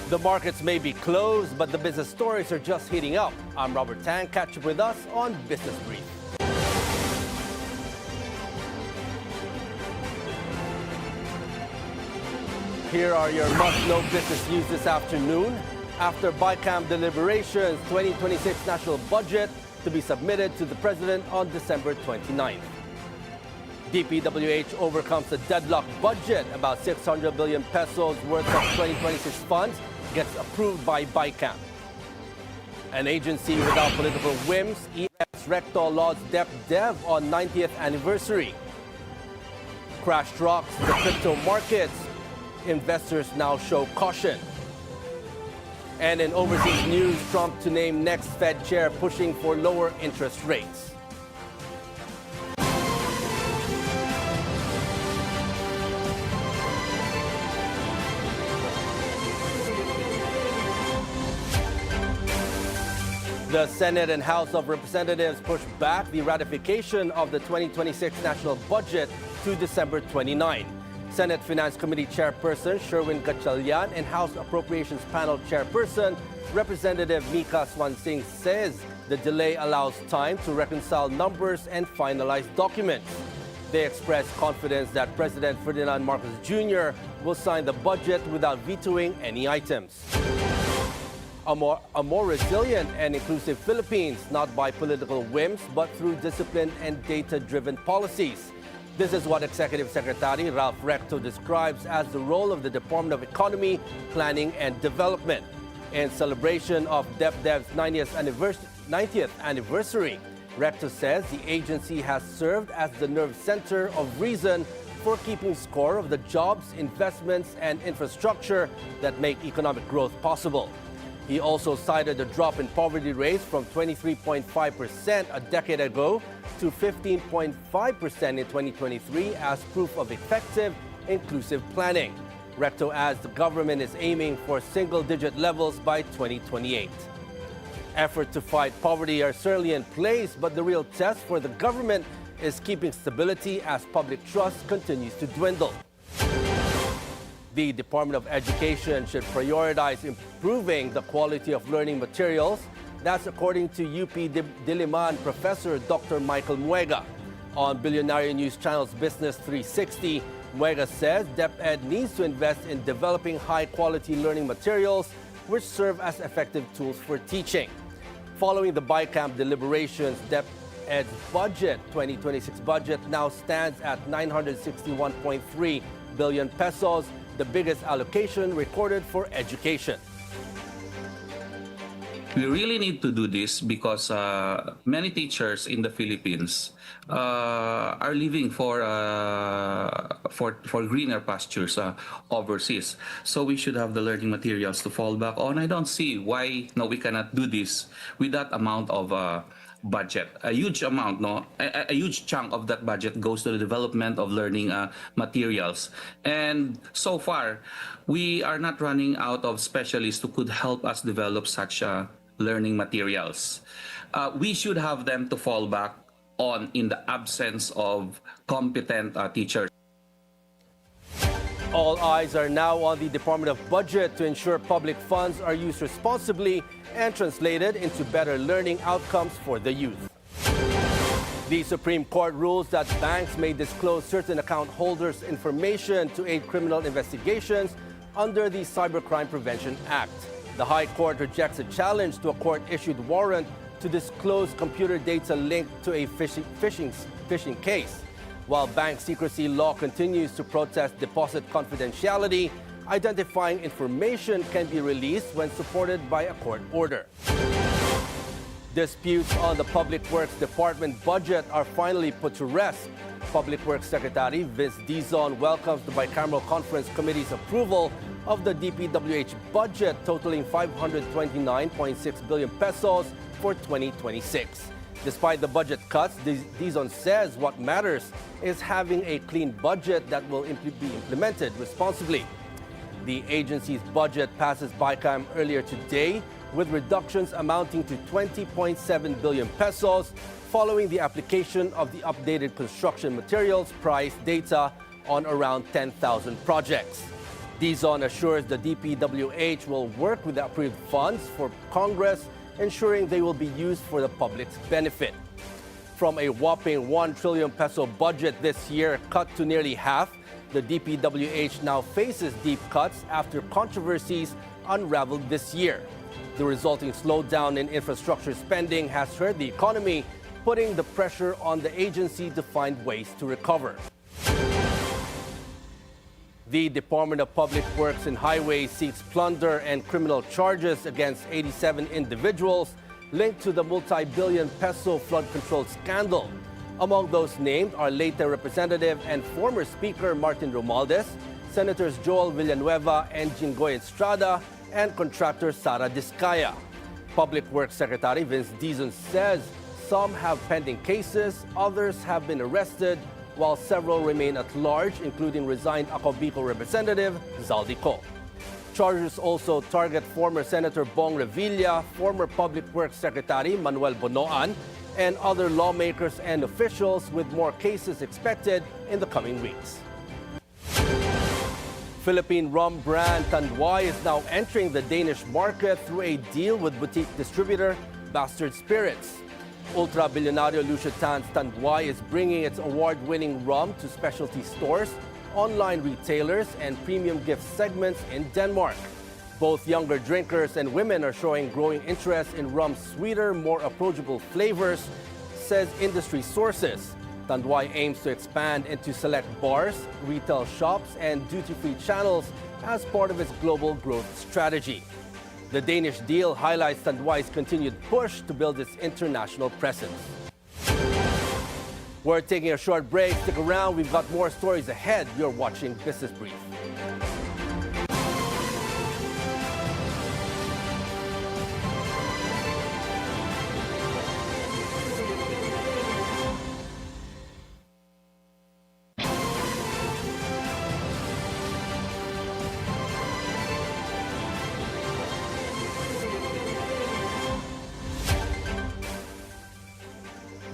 The markets may be closed, but the business stories are just heating up. I'm Robert Tang. Catch up with us on Business Brief. Here are your must-know business news this afternoon. After bicam deliberations, 2026 national budget to be submitted to the President on December 29th. DPWH overcomes the deadlock budget. About 600 billion pesos worth of 2026 funds gets approved by bicam. An agency without political whims, Recto lauds DEPDev on 90th anniversary. Crash rocks the crypto markets. Investors now show caution. And in overseas news, Trump to name next Fed chair, pushing for lower interest rates. The Senate and House of Representatives pushed back the ratification of the 2026 national budget to December 29. Senate Finance Committee Chairperson Sherwin Gatchalian and House Appropriations Panel Chairperson Representative Mika Swansing says the delay allows time to reconcile numbers and finalize documents. They express confidence that President Ferdinand Marcos Jr. will sign the budget without vetoing any items. A more resilient and inclusive Philippines, not by political whims, but through disciplined and data-driven policies. This is what Executive Secretary Ralph Recto describes as the role of the Department of Economy, Planning and Development. In celebration of DEPDev's 90th anniversary, Recto says the agency has served as the nerve center of reason for keeping score of the jobs, investments, and infrastructure that make economic growth possible. He also cited a drop in poverty rates from 23.5% a decade ago to 15.5% in 2023 as proof of effective, inclusive planning. Recto adds the government is aiming for single-digit levels by 2028. Efforts to fight poverty are certainly in place, but the real test for the government is keeping stability as public trust continues to dwindle. The Department of Education should prioritize improving the quality of learning materials. That's according to UP Diliman Professor Dr. Michael Muega. On Bilyonaryo News Channel's Business 360, Muega says DepEd needs to invest in developing high-quality learning materials which serve as effective tools for teaching. Following the bicam deliberations, DepEd's 2026 budget now stands at 961.3 billion pesos, the biggest allocation recorded for education. We really need to do this because many teachers in the Philippines are leaving for greener pastures overseas. So we should have the learning materials to fall back on. I don't see why we cannot do this with that amount of budget. A huge amount, a huge chunk of that budget goes to the development of learning materials. And so far, we are not running out of specialists who could help us develop such learning materials. We should have them to fall back on in the absence of competent teachers. All eyes are now on the Department of Budget to ensure public funds are used responsibly and translated into better learning outcomes for the youth. The Supreme Court rules that banks may disclose certain account holders' information to aid criminal investigations under the Cybercrime Prevention Act. The High Court rejects a challenge to a court-issued warrant to disclose computer data linked to a phishing case. While bank secrecy law continues to protest deposit confidentiality, identifying information can be released when supported by a court order. Disputes on the Public Works Department budget are finally put to rest. Public Works Secretary Vince Dizon welcomes the Bicameral Conference Committee's approval of the DPWH budget totaling 529.6 billion pesos for 2026. Despite the budget cuts, Dizon says what matters is having a clean budget that will be implemented responsibly. The agency's budget passes bicam earlier today with reductions amounting to 20.7 billion pesos following the application of the updated construction materials price data on around 10,000 projects. Dizon assures the DPWH will work with the approved funds for Congress, ensuring they will be used for the public's benefit. From a whopping 1 trillion peso budget this year cut to nearly half, the DPWH now faces deep cuts after controversies unraveled this year. The resulting slowdown in infrastructure spending has hurt the economy, putting the pressure on the agency to find ways to recover. The Department of Public Works and Highways seeks plunder and criminal charges against 87 individuals linked to the multi-billion peso flood control scandal. Among those named are Leyte Representative and former Speaker Martin Romualdez, Senators Joel Villanueva and Jinggoy Estrada, and contractor Sara Discaya. Public Works Secretary Vince Dizon says some have pending cases, others have been arrested, while several remain at large, including resigned Acobico Representative Zaldico. Charges also target former Senator Bong Revilla, former Public Works Secretary Manuel Bonoan, and other lawmakers and officials, with more cases expected in the coming weeks. Philippine rum brand Tanduay is now entering the Danish market through a deal with boutique distributor Bastard Spirits. Ultra Bilyonaryo Luciatan's Tanduay is bringing its award-winning rum to specialty stores, online retailers, and premium gift segments in Denmark. Both younger drinkers and women are showing growing interest in rum's sweeter, more approachable flavors, says industry sources. Tanduay aims to expand into select bars, retail shops, and duty-free channels as part of its global growth strategy. The Danish deal highlights Tanduay's continued push to build its international presence. We're taking a short break. Stick around. We've got more stories ahead. You're watching Business Brief.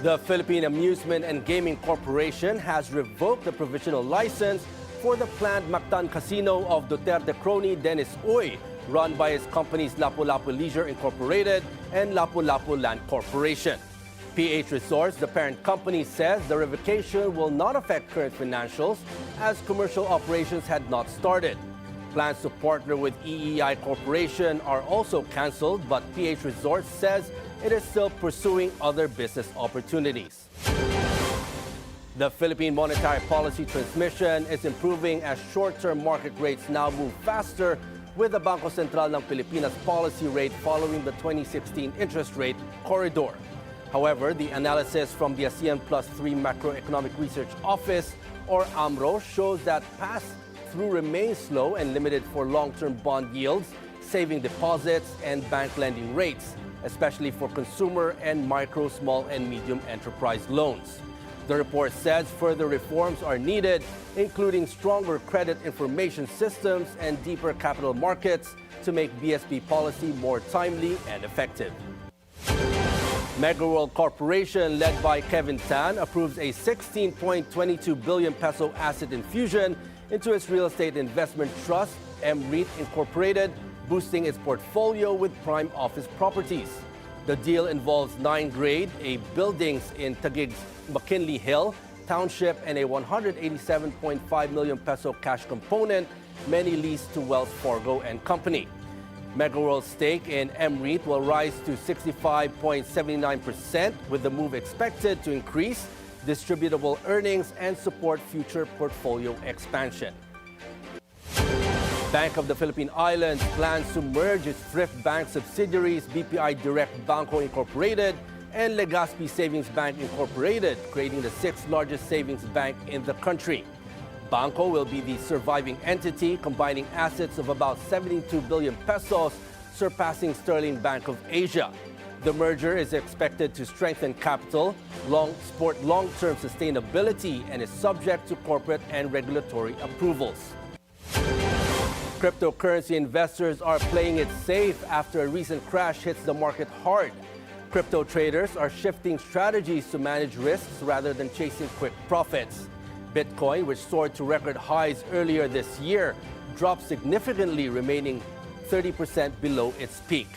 The Philippine Amusement and Gaming Corporation has revoked the provisional license for the planned Mactan Casino of Duterte crony Dennis Uy, run by his companies Lapu-Lapu Leisure Incorporated and Lapu-Lapu Land Corporation. PH Resorts, the parent company, says the revocation will not affect current financials as commercial operations had not started. Plans to partner with EEI Corporation are also canceled, but PH Resorts says it is still pursuing other business opportunities. The Philippine monetary policy transmission is improving as short-term market rates now move faster, with the Bangko Sentral ng Pilipinas policy rate following the 2016 interest rate corridor. However, the analysis from the ASEAN Plus 3 Macroeconomic Research Office, or AMRO, shows that pass-through remains slow and limited for long-term bond yields, saving deposits, and bank lending rates, especially for consumer and micro, small, and medium enterprise loans. The report says further reforms are needed, including stronger credit information systems and deeper capital markets to make BSP policy more timely and effective. Megaworld Corporation, led by Kevin Tan, approves a 16.22 billion peso asset infusion into its real estate investment trust, MREIT Incorporated, boosting its portfolio with prime office properties. The deal involves 9 Grade A buildings in Taguig's McKinley Hill Township and a 187.5 million peso cash component, many leased to Wells Fargo and Company. Megaworld's stake in MREIT will rise to 65.79%, with the move expected to increase distributable earnings and support future portfolio expansion. Bank of the Philippine Islands plans to merge its thrift bank subsidiaries BPI Direct Banco Incorporated and Legazpi Savings Bank Incorporated, creating the 6th largest savings bank in the country. Banco will be the surviving entity, combining assets of about 72 billion pesos, surpassing Sterling Bank of Asia. The merger is expected to strengthen capital, support long-term sustainability, and is subject to corporate and regulatory approvals. Cryptocurrency investors are playing it safe after a recent crash hits the market hard. Crypto traders are shifting strategies to manage risks rather than chasing quick profits. Bitcoin, which soared to record highs earlier this year, dropped significantly, remaining 30% below its peak.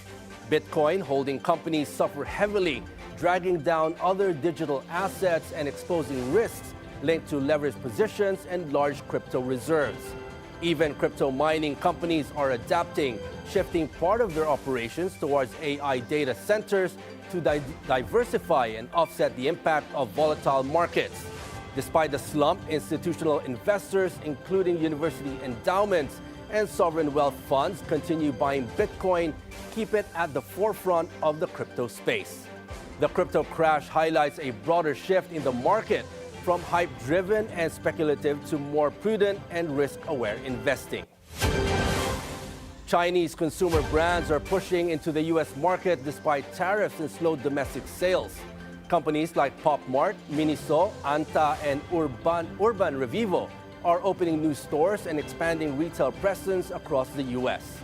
Bitcoin holding companies suffer heavily, dragging down other digital assets and exposing risks linked to leveraged positions and large crypto reserves. Even crypto mining companies are adapting, shifting part of their operations towards AI data centers to diversify and offset the impact of volatile markets. Despite the slump, institutional investors, including university endowments and sovereign wealth funds, continue buying Bitcoin, keep it at the forefront of the crypto space. The crypto crash highlights a broader shift in the market from hype-driven and speculative to more prudent and risk-aware investing. Chinese consumer brands are pushing into the U.S. market despite tariffs and slow domestic sales. Companies like Pop Mart, Miniso, Anta, and Urban Revivo are opening new stores and expanding retail presence across the U.S.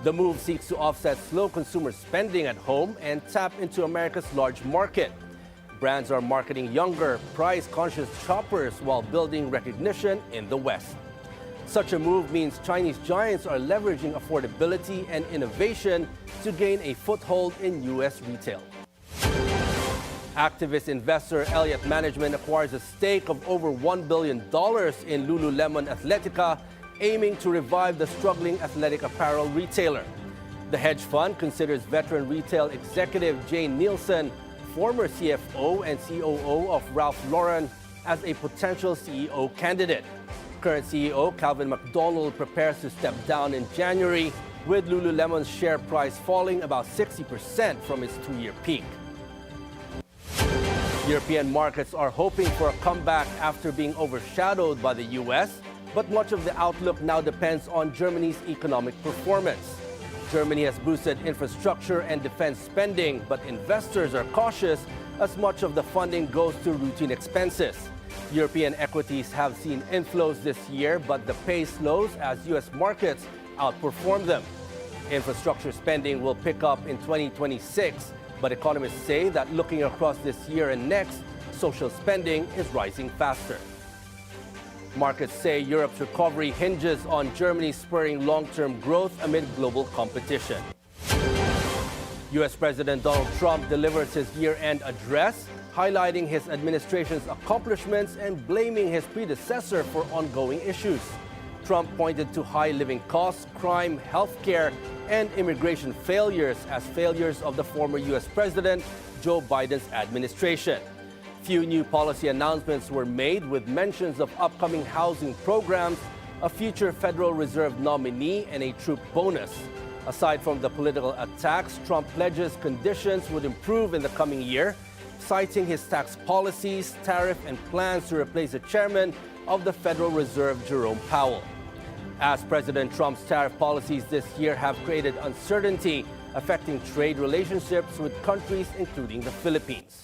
The move seeks to offset slow consumer spending at home and tap into America's large market. Brands are marketing younger, price-conscious shoppers while building recognition in the West. Such a move means Chinese giants are leveraging affordability and innovation to gain a foothold in U.S. retail. Activist investor Elliott Management acquires a stake of over $1 billion in Lululemon Athletica, aiming to revive the struggling athletic apparel retailer. The hedge fund considers veteran retail executive Jane Nielsen, former CFO and COO of Ralph Lauren, as a potential CEO candidate. Current CEO Calvin McDonald prepares to step down in January, with Lululemon's share price falling about 60% from its two-year peak. European markets are hoping for a comeback after being overshadowed by the U.S., but much of the outlook now depends on Germany's economic performance. Germany has boosted infrastructure and defense spending, but investors are cautious as much of the funding goes to routine expenses. European equities have seen inflows this year, but the pace slows as U.S. markets outperform them. Infrastructure spending will pick up in 2026, but economists say that looking across this year and next, social spending is rising faster. Markets say Europe's recovery hinges on Germany spurring long-term growth amid global competition. U.S. President Donald Trump delivers his year-end address, highlighting his administration's accomplishments and blaming his predecessor for ongoing issues. Trump pointed to high living costs, crime, healthcare, and immigration failures as failures of the former U.S. President Joe Biden's administration. Few new policy announcements were made, with mentions of upcoming housing programs, a future Federal Reserve nominee, and a troop bonus. Aside from the political attacks, Trump pledges conditions would improve in the coming year, citing his tax policies, tariff, and plans to replace the chairman of the Federal Reserve, Jerome Powell. As President Trump's tariff policies this year have created uncertainty affecting trade relationships with countries including the Philippines.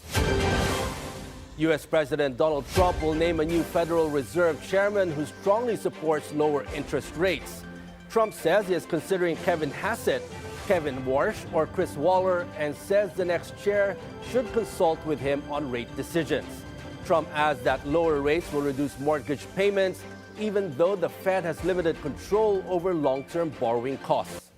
U.S. President Donald Trump will name a new Federal Reserve chairman who strongly supports lower interest rates. Trump says he is considering Kevin Hassett, Kevin Warsh, or Chris Waller, and says the next chair should consult with him on rate decisions. Trump adds that lower rates will reduce mortgage payments, even though the Fed has limited control over long-term borrowing costs.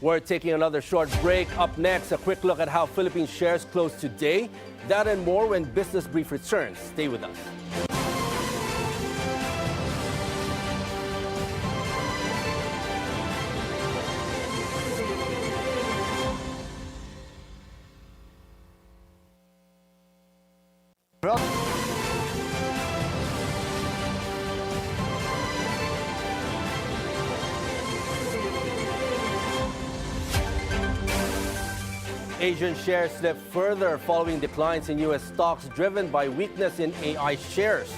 We're taking another short break. Up next, a quick look at how Philippine shares closed today. That and more when Business Brief returns. Stay with us. Asian shares slipped further following declines in U.S. stocks driven by weakness in AI shares.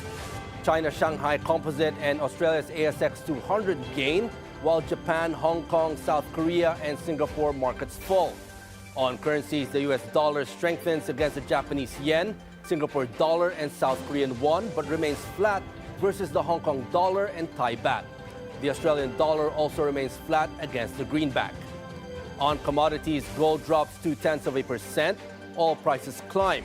China Shanghai Composite and Australia's ASX 200 gain, while Japan, Hong Kong, South Korea, and Singapore markets fall. On currencies, the U.S. dollar strengthens against the Japanese yen, Singapore dollar, and South Korean won, but remains flat versus the Hong Kong dollar and Thai baht. The Australian dollar also remains flat against the greenback. On commodities, gold drops 0.2%, all prices climb.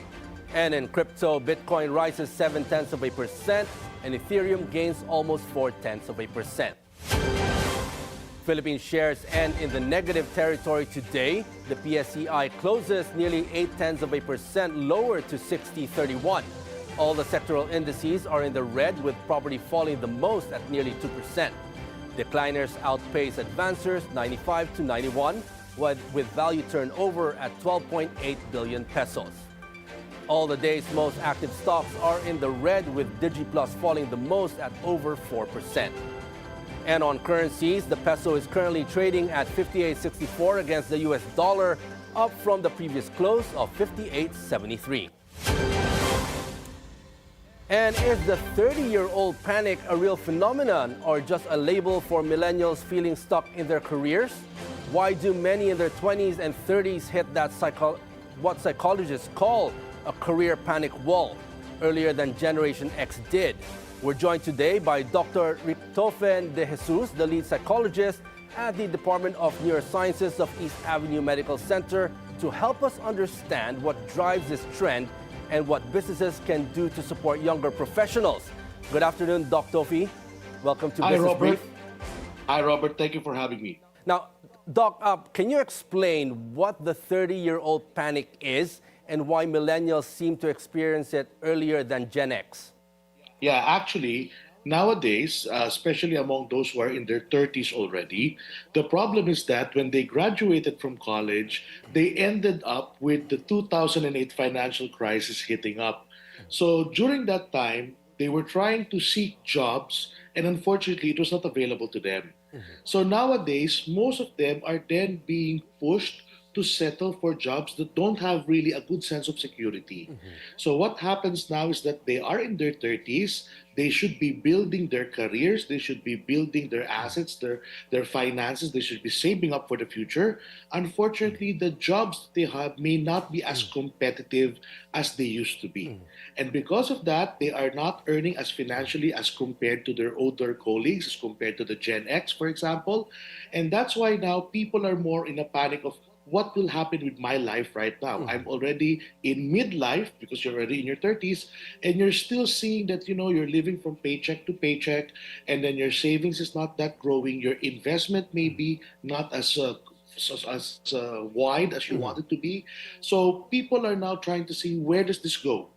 And in crypto, Bitcoin rises 0.7%, and Ethereum gains almost 0.4%. Philippine shares end in the negative territory today. The PSEI closes nearly 0.8% lower to 60.31. All the sectoral indices are in the red, with property falling the most at nearly 2%. Decliners outpace advancers 95 to 91, with value turnover at 12.8 billion pesos. All the day's most active stocks are in the red, with DigiPlus falling the most at over 4%. And on currencies, the peso is currently trading at 58.64 against the US dollar, up from the previous close of 58.73. And is the 30-year-old panic a real phenomenon or just a label for millennials feeling stuck in their careers? Why do many in their 20s and 30s hit that what psychologists call a career panic wall earlier than Generation X did? We're joined today by Dr. Recto de Jesus, the lead psychologist at the Department of Neurosciences of East Avenue Medical Center, to help us understand what drives this trend and what businesses can do to support younger professionals. Good afternoon, Doc Tofi. Welcome to Business Brief. Hi, Robert. Thank you for having me. Now, Doc, can you explain what the 30-year-old panic is and why millennials seem to experience it earlier than Gen X? Yeah, actually, nowadays, especially among those who are in their 30s already, the problem is that when they graduated from college, they ended up with the 2008 financial crisis hitting up. So during that time, they were trying to seek jobs, and unfortunately, it was not available to them. So nowadays, most of them are then being pushed to settle for jobs that don't have really a good sense of security. So what happens now is that they are in their 30s, they should be building their careers, they should be building their assets, their finances, they should be saving up for the future. Unfortunately, the jobs that they have may not be as competitive as they used to be. And because of that, they are not earning as financially as compared to their older colleagues, as compared to the Gen X, for example. And that's why now people are more in a panic of what will happen with my life right now. I'm already in midlife because you're already in your 30s, and you're still seeing that, you're living from paycheck to paycheck, and then your savings is not that growing. Your investment may be not as wide as you want it to be. So people are now trying to see, where does this go?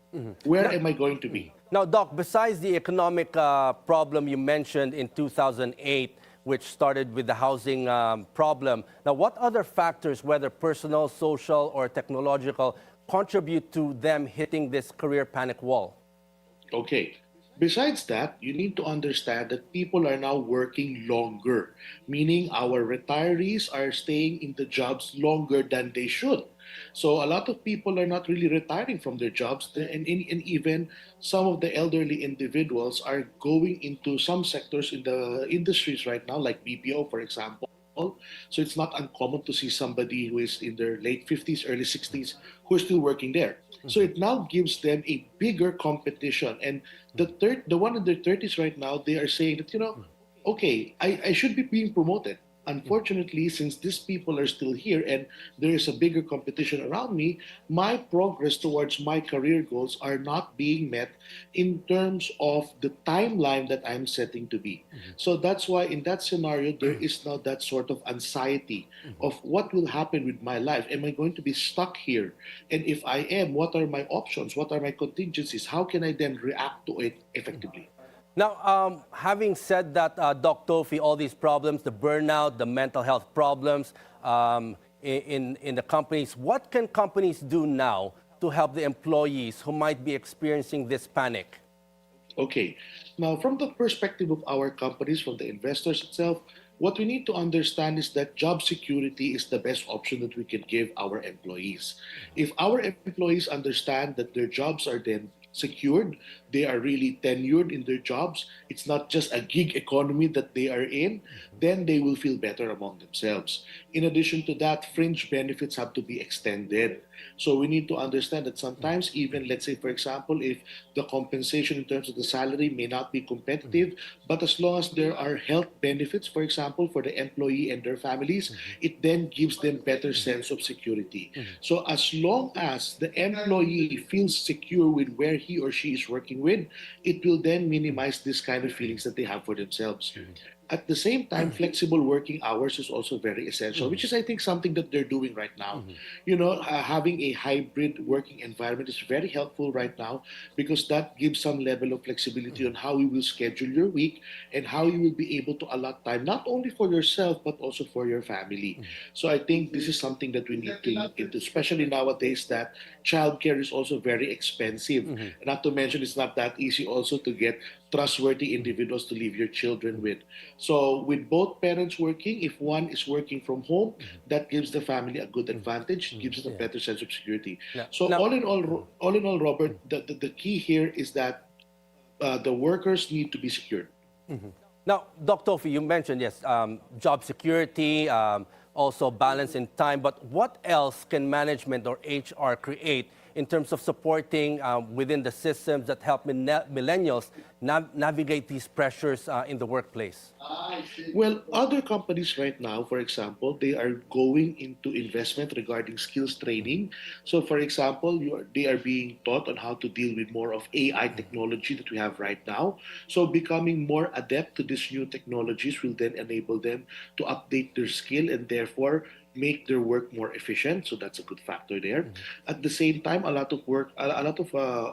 Where am I going to be? Now, Doc, besides the economic problem you mentioned in 2008, which started with the housing problem. Now, what other factors, whether personal, social, or technological, contribute to them hitting this career panic wall? Okay. Besides that, you need to understand that people are now working longer, meaning our retirees are staying in the jobs longer than they should. So a lot of people are not really retiring from their jobs, and even some of the elderly individuals are going into some sectors in the industries right now, like BPO, for example. So it's not uncommon to see somebody who is in their late 50s, early 60s, who is still working there. So it now gives them a bigger competition. And the one in their 30s right now, they are saying that, okay, I should be being promoted. Unfortunately, since these people are still here and there is a bigger competition around me, my progress towards my career goals are not being met in terms of the timeline that I'm setting to be. So that's why in that scenario, there is now that sort of anxiety of what will happen with my life. Am I going to be stuck here? And if I am, what are my options? What are my contingencies? How can I then react to it effectively? Now, having said that, Doc Tofi, all these problems, the burnout, the mental health problems in the companies, what can companies do now to help the employees who might be experiencing this panic? Okay. Now, from the perspective of our companies, from the investors itself, what we need to understand is that job security is the best option that we can give our employees. If our employees understand that their jobs are then secured, they are really tenured in their jobs, it's not just a gig economy that they are in, then they will feel better among themselves. In addition to that, fringe benefits have to be extended. So we need to understand that sometimes even, let's say, for example, if the compensation in terms of the salary may not be competitive, but as long as there are health benefits, for example, for the employee and their families, it then gives them better sense of security. So as long as the employee feels secure with where he or she is working with, it will then minimize this kind of feelings that they have for themselves. At the same time, flexible working hours is also very essential, which is, I think, something that they're doing right now. You know, having a hybrid working environment is very helpful right now because that gives some level of flexibility on how you will schedule your week and how you will be able to allot time, not only for yourself, but also for your family. So I think this is something that we need to look into, especially nowadays that childcare is also very expensive. Not to mention, it's not that easy also to get trustworthy individuals to leave your children with. So with both parents working, if one is working from home, that gives the family a good advantage, gives us a better sense of security. Yeah. So Now- all in all, Robert, the key here is that the workers need to be secured. Now, Dr. Tofi, you mentioned, yes, job security, also balance in time, but what else can management or HR create in terms of supporting within the systems that help millennials navigate these pressures in the workplace? Well, other companies right now, for example, they are going into investment regarding skills training. So, for example, they are being taught on how to deal with more of AI technology that we have right now. So, becoming more adept to these new technologies will then enable them to update their skill and therefore make their work more efficient. So that's a good factor there. At the same time, a lot of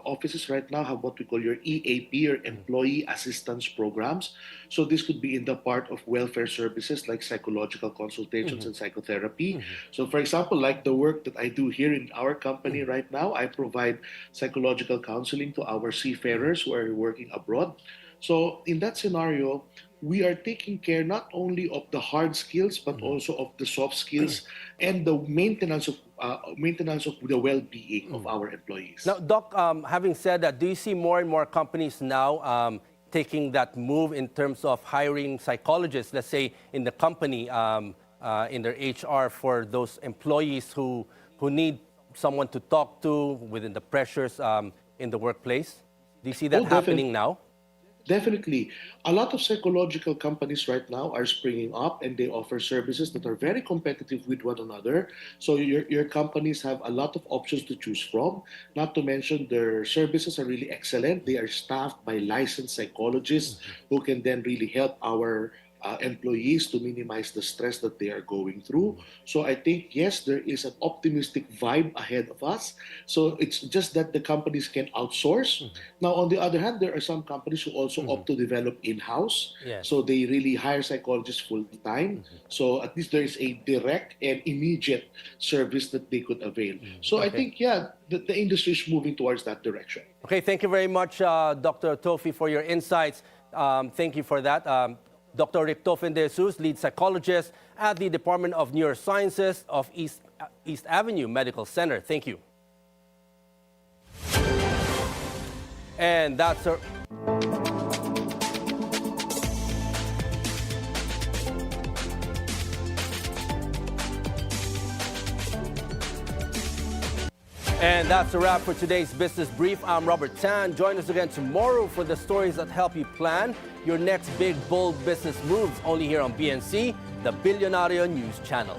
offices right now have what we call your EAP or employee assistance programs. So this could be in the part of welfare services like psychological consultations and psychotherapy. So for example, like the work that I do here in our company right now, I provide psychological counseling to our seafarers who are working abroad. So in that scenario, we are taking care not only of the hard skills but also of the soft skills and the maintenance of the well-being of our employees. Now, Doc, having said that, do you see more and more companies now taking that move in terms of hiring psychologists, let's say in the company, in their HR for those employees who need someone to talk to within the pressures in the workplace? Do you see that happening now? Definitely. A lot of psychological companies right now are springing up and they offer services that are very competitive with one another. So your companies have a lot of options to choose from. Not to mention their services are really excellent. They are staffed by licensed psychologists who can then really help our employees to minimize the stress that they are going through. So I think, yes, there is an optimistic vibe ahead of us. So it's just that the companies can outsource. Now, on the other hand, there are some companies who also opt to develop in-house. Yes. So they really hire psychologists full time. So at least there is a direct and immediate service that they could avail. So I think, yeah, the industry is moving towards that direction. Okay, thank you very much, Dr. Tofi, for your insights. Thank you for that. Dr. Recto de Jesus, lead psychologist at the Department of Neurosciences of East Avenue Medical Center. Thank you. And that's our... And that's a wrap for today's Business Brief. I'm Robert Tan. Join us again tomorrow for the stories that help you plan your next big, bold business moves, only here on BNC, the Bilyonaryo News Channel.